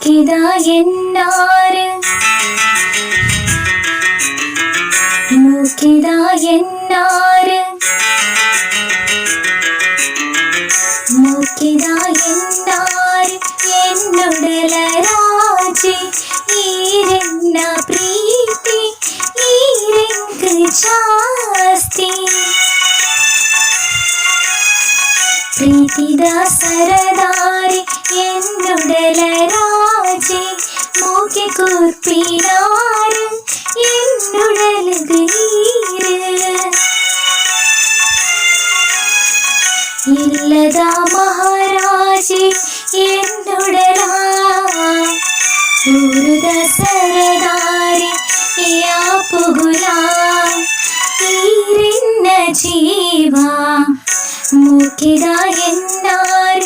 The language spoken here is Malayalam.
മൂക്കിതാ എന്നാര് മൂക്കിതാ എന്നാര് മൂക്കിതാ എന്നാര് എന്നൊടലരാജി ഈരെന്ന പ്രീതി ഈരെങ്ക് ജാസ്തി ಪ್ರೀತಿದ ಸರದಾರಿ என்னுடலராஜே மூக்கை கூர்ப்பினார் என்னுடலுக்கு நீரு இல்லதா மகாராஜே என்னுடலா ಊರುದ ಸರದಾರಿ ಯಾ ಪುಗುಲಾ ഈരെന്ന ജീവ മൂക്കിതാ എന്നാർ